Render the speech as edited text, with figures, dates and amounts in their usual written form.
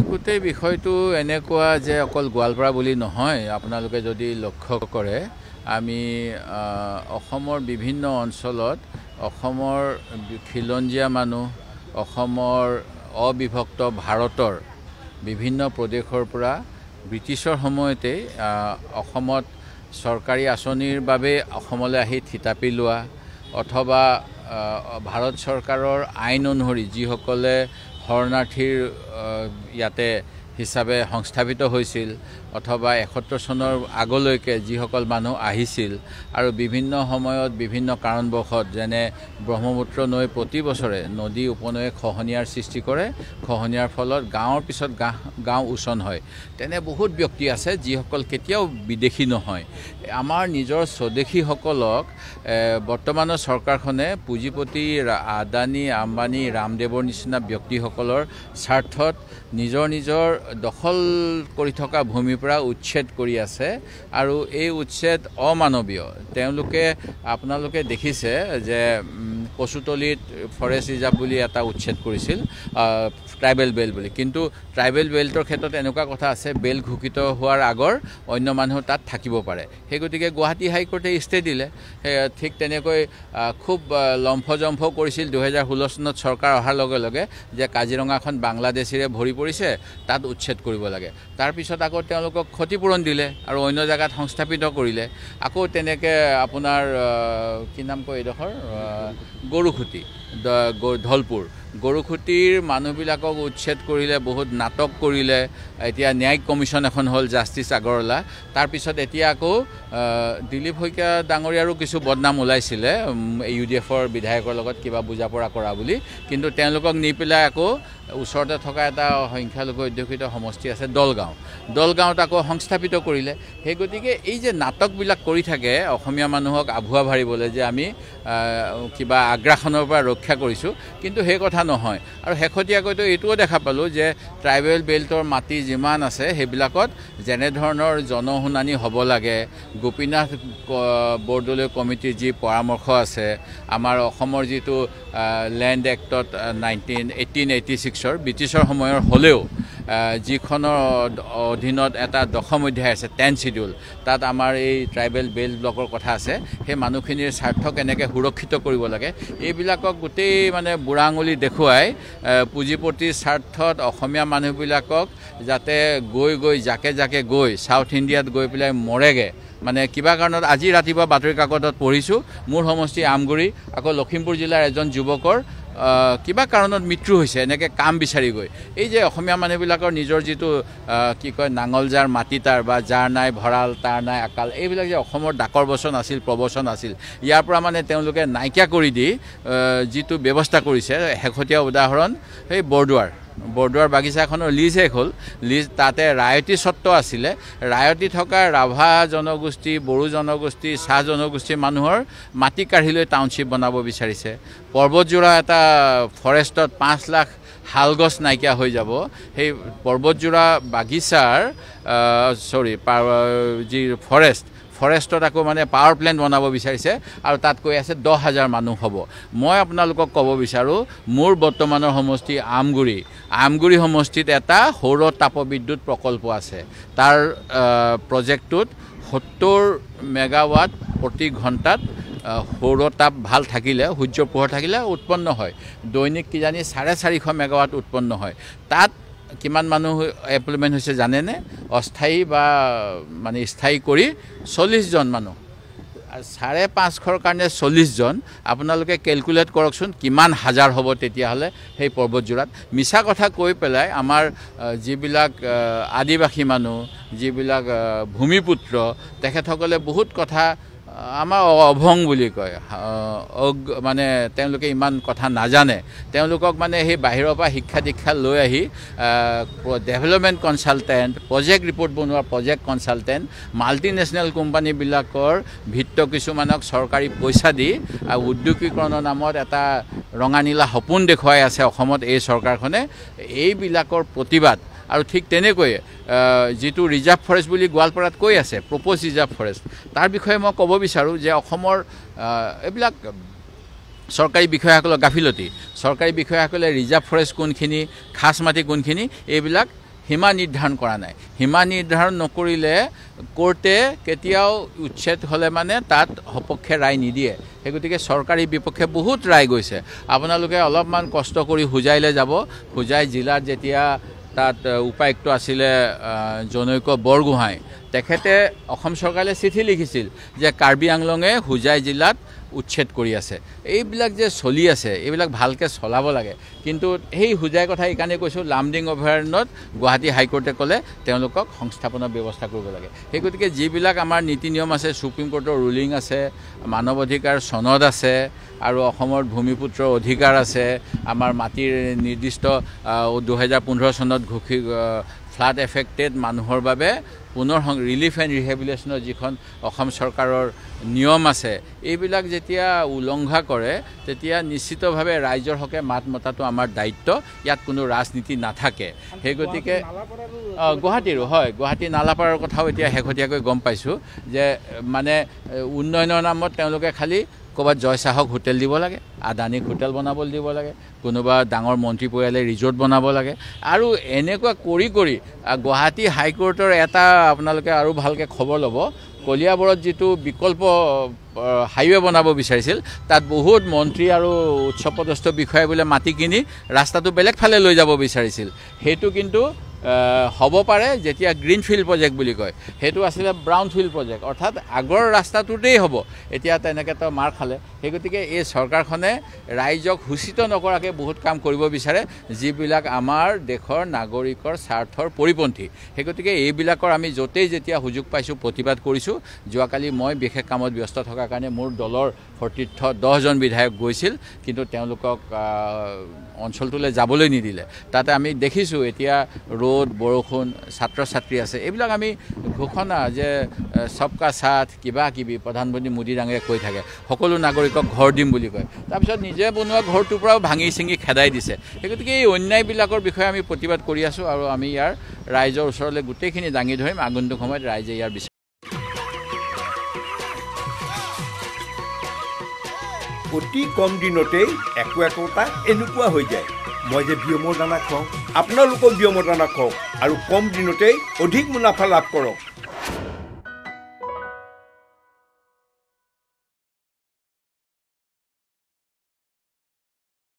গোটেই বিষয়টো এনেকুৱা যে অকল গোৱালপাৰা বুলি নহয়, আপোনালোকে যদি লক্ষ্য কৰে আমি অসমৰ বিভিন্ন অঞ্চলত অসমৰ খিলঞ্জীয়া মানুহ, অসমৰ অবিভক্ত ভাৰতৰ বিভিন্ন প্ৰদেশৰ পৰা ব্ৰিটিছৰ সময়তে অসমত চৰকাৰী আঁচনিৰ বাবে অসমলৈ আহি থিতাপি লোৱা অথবা ভাৰত চৰকাৰৰ আইন অনুসৰি যিসকলে শৰণাৰ্থীৰ ইয়াতে হিচাপে সংস্থাপিত হৈছিল অথবা ৭১ চনৰ আগলৈকে যিসকল মানুহ আহিছিল আৰু বিভিন্ন সময়ত বিভিন্ন কাৰণবশত যেনে ব্ৰহ্মপুত্ৰ নৈ প্ৰতি বছৰে নদী উপনৈয়ে খহনীয়াৰ সৃষ্টি কৰে, খহনীয়াৰ ফলত গাঁৱৰ পিছত গাঁও উচন হয়। তেনে বহুত ব্যক্তি আছে যিসকল কেতিয়াও বিদেশী নহয়। আমাৰ নিজৰ স্বদেশীসকলক বৰ্তমানৰ চৰকাৰখনে পুঁজিপতি আদানী, আম্বানী, ৰামদেৱৰ নিচিনা ব্যক্তিসকলৰ স্বাৰ্থত নিজৰ দখল কৰি থকা ভূমিৰ পৰা উচ্ছেদ কৰি আছে আৰু এই উচ্ছেদ অমানৱীয়। তেওঁলোকে আপোনালোকে দেখিছে যে কচুতলিত ফৰেষ্ট ৰিজাৰ্ভ বুলি এটা উচ্ছেদ কৰিছিল, ট্ৰাইবেল বেল্ট বুলি, কিন্তু ট্ৰাইবেল বেল্টৰ ক্ষেত্ৰত এনেকুৱা কথা আছে, বেল্ট ঘোষিত হোৱাৰ আগৰ অন্য মানুহ তাত থাকিব পাৰে। সেই গতিকে গুৱাহাটী হাইকোৰ্টে ষ্টে দিলে। ঠিক তেনেকৈ খুব লম্ফজম্ফ কৰিছিল 2016 চনত চৰকাৰ অহাৰ লগে লগে যে কাজিৰঙাখন বাংলাদেশীৰে ভৰি পৰিছে, তাত উচ্ছেদ কৰিব লাগে। তাৰপিছত আকৌ তেওঁলোকক ক্ষতিপূৰণ দিলে আৰু অন্য জেগাত সংস্থাপিত কৰিলে। আকৌ তেনেকৈ আপোনাৰ কি নাম কয় এইডোখৰ গৰুখুটি, ধলপুৰ গৰুখুটিৰ মানুহবিলাকক উচ্ছেদ কৰিলে, বহুত নাটক কৰিলে। এতিয়া ন্যায়িক কমিশ্যন এখন হ'ল, জাষ্টিছ আগৰৱালা। তাৰপিছত এতিয়া আকৌ দিলীপ শইকীয়া ডাঙৰীয়াৰো কিছু বদনাম ওলাইছিলে UDFৰ বিধায়কৰ লগত কিবা বুজা পৰা কৰা বুলি, কিন্তু তেওঁলোকক নি পেলাই আকৌ ওচৰতে থকা এটা সংখ্যালঘু অধ্যুষিত সমষ্টি আছে দলগাঁৱত আকৌ সংস্থাপিত কৰিলে। সেই গতিকে এই যে নাটকবিলাক কৰি থাকে অসমীয়া মানুহক আভুৱা ভাৰিবলৈ যে আমি কিবা আগ্ৰাসনৰ পৰা ৰক্ষা কৰিছোঁ, কিন্তু সেই কথা নহয়। আৰু শেহতীয়াকৈতো এইটোও দেখা পালোঁ যে ট্ৰাইবেল বেল্টৰ মাটি যিমান আছে সেইবিলাকত যেনেধৰণৰ জনশুনানি হ'ব লাগে, গোপীনাথ বৰদলৈ কমিটিৰ যি পৰামৰ্শ আছে, আমাৰ অসমৰ যিটো লেণ্ড এক্টত 1886 ব্ৰিটিছৰ সময়ৰ হ'লেও যিখনৰ অধীনত এটা 10ম অধ্যায় আছে, 10 শিডিউল, তাত আমাৰ এই ট্ৰাইবেল বেল্ট ব্লকৰ কথা আছে। সেই মানুহখিনিৰ স্বাৰ্থ কেনেকৈ সুৰক্ষিত কৰিব লাগে এইবিলাকক গোটেই মানে বুঢ়া আঙুলি দেখুৱাই পুঁজিপতিৰ স্বাৰ্থত অসমীয়া মানুহবিলাকক যাতে গৈ জাকে গৈ ছাউথ ইণ্ডিয়াত গৈ পেলাই মৰেগে। মানে কিবা কাৰণত আজি ৰাতিপুৱা বাতৰি কাকতত পঢ়িছোঁ মোৰ সমষ্টি আমগুৰি, আকৌ লখিমপুৰ জিলাৰ এজন যুৱকৰ কিবা কাৰণত মৃত্যু হৈছে, এনেকৈ কাম বিচাৰি গৈ। এই যে অসমীয়া মানুহবিলাকৰ নিজৰ যিটো কি কয় নাঙল যাৰ মাটি তাৰ, বা যাৰ নাই ভঁৰাল তাৰ নাই আকাল, এইবিলাক যে অসমৰ ডাকৰ বচন আছিল, প্ৰবচন আছিল, ইয়াৰ পৰা মানে তেওঁলোকে নাইকিয়া কৰি দি যিটো ব্যৱস্থা কৰিছে। শেহতীয়া উদাহৰণ সেই বৰদোৱাৰ বাগিচাখনৰ লিজ শেষ হ'ল। লিজ তাতে ৰায়তী স্বত্ব আছিলে, ৰায়তী থকা ৰাভা জনগোষ্ঠী, বড়ো জনগোষ্ঠী, চাহ জনগোষ্ঠীৰ মানুহৰ মাটি কাঢ়ি লৈ টাউনশ্বিপ বনাব বিচাৰিছে। পৰ্বতজোৰা এটা ফৰেষ্টত 5 লাখ শাল গছ নাইকিয়া হৈ যাব। সেই পৰ্বতজোৰা বাগিচাৰ যি ফৰেষ্টত আকৌ মানে পাৱাৰ প্লেণ্ট বনাব বিচাৰিছে আৰু তাত কৈ আছে 10,000 মানুহ হ'ব। মই আপোনালোকক ক'ব বিচাৰোঁ, মোৰ বৰ্তমানৰ সমষ্টি আমগুৰি সমষ্টিত এটা সৌৰ তাপবিদ্যুৎ প্ৰকল্প আছে। তাৰ প্ৰজেক্টটোত 70 মেগাৱাট প্ৰতি ঘণ্টাত সৌৰ তাপ ভাল থাকিলে, সূৰ্যৰ পোহৰ থাকিলে উৎপন্ন হয়। দৈনিক কিজানি 450 মেগাৱাট উৎপন্ন হয়। তাত কিমান মানুহ এমপ্লয়মেণ্ট হৈছে জানেনে? অস্থায়ী বা মানে স্থায়ী কৰি 40 জন মানুহ। 550ৰ কাৰণে 40 জন, আপোনালোকে কেলকুলেট কৰকচোন কিমান হাজাৰ হ'ব তেতিয়াহ'লে সেই পৰ্বতজোৰাত। মিছা কথা কৈ পেলাই আমাৰ যিবিলাক আদিবাসী মানুহ, যিবিলাক ভূমিপুত্ৰ, তেখেতসকলে বহুত কথা আমাৰ অভং বুলি কয়, মানে তেওঁলোকে ইমান কথা নাজানে। তেওঁলোকক মানে সেই বাহিৰৰ পৰা শিক্ষা দীক্ষা লৈ আহি ডেভেলপমেণ্ট কনচালটেণ্ট, প্ৰজেক্ট ৰিপৰ্ট বনোৱা প্ৰজেক্ট কনচালটেণ্ট, মাল্টিনেশ্যনেল কোম্পানীবিলাকৰ ভিত্ত কিছুমানক চৰকাৰী পইচা দি উদ্যোগীকৰণৰ নামত এটা ৰঙা নীলা সপোন দেখুৱাই আছে অসমত এই চৰকাৰখনে। এইবিলাকৰ প্ৰতিবাদ। আৰু ঠিক তেনেকৈয়ে যিটো ৰিজাৰ্ভ ফৰেষ্ট বুলি গোৱালপাৰাত কৈ আছে, প্ৰপ'জ ৰিজাৰ্ভ ফৰেষ্ট, তাৰ বিষয়ে মই ক'ব বিচাৰোঁ যে অসমৰ এইবিলাক চৰকাৰী বিষয়াসকলৰ গাফিলতি, চৰকাৰী বিষয়াসকলে ৰিজাৰ্ভ ফৰেষ্ট কোনখিনি, খাছ মাটি কোনখিনি, এইবিলাক সীমা নিৰ্ধাৰণ কৰা নাই সীমা নিৰ্ধাৰণ নকৰিলে কোৰ্টে কেতিয়াও উচ্ছেদ হ'লে মানে তাত সপক্ষে ৰায় নিদিয়ে সেই গতিকে চৰকাৰী বিপক্ষে বহুত ৰায় গৈছে আপোনালোকে অলপমান কষ্ট কৰি হুজাইলৈ যাব হুজাই জিলাত যেতিয়া তাত উপায়ুক্ত আছিলে জনৈক বৰগোহাঁই তেখেতে অসম চৰকাৰলৈ চিঠি লিখিছিল যে কাৰ্বি আংলঙে হুজাই জিলাত উচ্ছেদ কৰি আছে এইবিলাক যে চলি আছে এইবিলাক ভালকৈ চলাব লাগে কিন্তু সেই হুজাই কথা এইকাৰণে কৈছোঁ লামডিং অভয়াৰণ্যত গুৱাহাটী হাইকোৰ্টে ক'লে তেওঁলোকক সংস্থাপনৰ ব্যৱস্থা কৰিব লাগে সেই গতিকে যিবিলাক আমাৰ নীতি নিয়ম আছে সুপ্ৰিম কোৰ্টৰ ৰুলিং আছে মানৱ অধিকাৰ সনদ আছে আৰু অসমৰ ভূমিপুত্ৰৰ অধিকাৰ আছে আমাৰ মাটিৰ নিৰ্দিষ্ট 2015 চনত ফ্লাড এফেক্টেড মানুহৰ বাবে পুনৰ ৰিলিফ এণ্ড ৰিহেবিলিটেশ্যনৰ যিখন অসম চৰকাৰৰ নিয়ম আছে এইবিলাক যেতিয়া উলংঘা কৰে তেতিয়া নিশ্চিতভাৱে ৰাইজৰ হকে মাত মতাটো আমাৰ দায়িত্ব ইয়াত কোনো ৰাজনীতি নাথাকে সেই গতিকে গুৱাহাটীৰো হয় গুৱাহাটী নালাপাৰাৰ কথাও এতিয়া শেহতীয়াকৈ গম পাইছোঁ যে মানে উন্নয়নৰ নামত তেওঁলোকে খালি ক'ৰবাত জয়চাহক হোটেল দিব লাগে আদানীক হোটেল বনাবলৈ দিব লাগে কোনোবা ডাঙৰ মন্ত্ৰী পৰিয়ালে ৰিজৰ্ট বনাব লাগে আৰু এনেকুৱা কৰি গুৱাহাটী হাইকোৰ্টৰ এটা আপোনালোকে আৰু ভালকৈ খবৰ ল'ব কলিয়াবৰত যিটো বিকল্প হাইৱে বনাব বিচাৰিছিল তাত বহুত মন্ত্ৰী আৰু উচ্চপদস্থ বিষয়াই বোলে মাটি কিনি ৰাস্তাটো বেলেগ ফালে লৈ যাব বিচাৰিছিল সেইটো কিন্তু হ'ব পাৰে যেতিয়া গ্ৰীণ ফিল্ড প্ৰজেক্ট বুলি কয় সেইটো আছিলে ব্ৰাউন ফিল্ড প্ৰজেক্ট অৰ্থাৎ আগৰ ৰাস্তাটোতেই হ'ব এতিয়া তেনেকৈ তো মাৰ খালে সেই গতিকে এই চৰকাৰখনে ৰাইজক সূচিত নকৰাকৈ বহুত কাম কৰিব বিচাৰে যিবিলাক আমাৰ দেশৰ নাগৰিকৰ স্বাৰ্থৰ পৰিপন্থী সেই গতিকে এইবিলাকৰ আমি য'তেই যেতিয়া সুযোগ পাইছোঁ প্ৰতিবাদ কৰিছোঁ যোৱাকালি মই বিশেষ কামত ব্যস্ত থকাৰ কাৰণে মোৰ দলৰ সতীৰ্থ 10জন বিধায়ক গৈছিল কিন্তু তেওঁলোকক অঞ্চলটোলৈ যাবলৈ নিদিলে তাতে আমি দেখিছোঁ এতিয়া ৰ'দ বৰষুণ ছাত্ৰ ছাত্ৰী আছে এইবিলাক আমি ঘোষণা যে সবকা সাথ কিবা কিবি প্ৰধানমন্ত্ৰী মোদী ডাঙৰীয়াই কৈ থাকে সকলো নাগৰিকক ঘৰ দিম বুলি কয় তাৰপিছত নিজে বনোৱা ঘৰটোৰ পৰাও ভাঙি চিঙি খেদাই দিছে সেই গতিকে এই অন্যায়বিলাকৰ বিষয়ে আমি প্ৰতিবাদ কৰি আছোঁ আৰু আমি ইয়াৰ ৰাইজৰ ওচৰলৈ গোটেইখিনি দাঙি ধৰিম আগন্তুক সময়ত ৰাইজে ইয়াৰ বিচাৰ অতি কম দিনতেই একোটা এনেকুৱা হৈ যায় মই যে বিয়মৰ দানা খুৱাওঁ আপোনালোকেও বিয়মৰ দানা খুৱাওক আৰু কম দিনতেই অধিক মুনাফা লাভ কৰক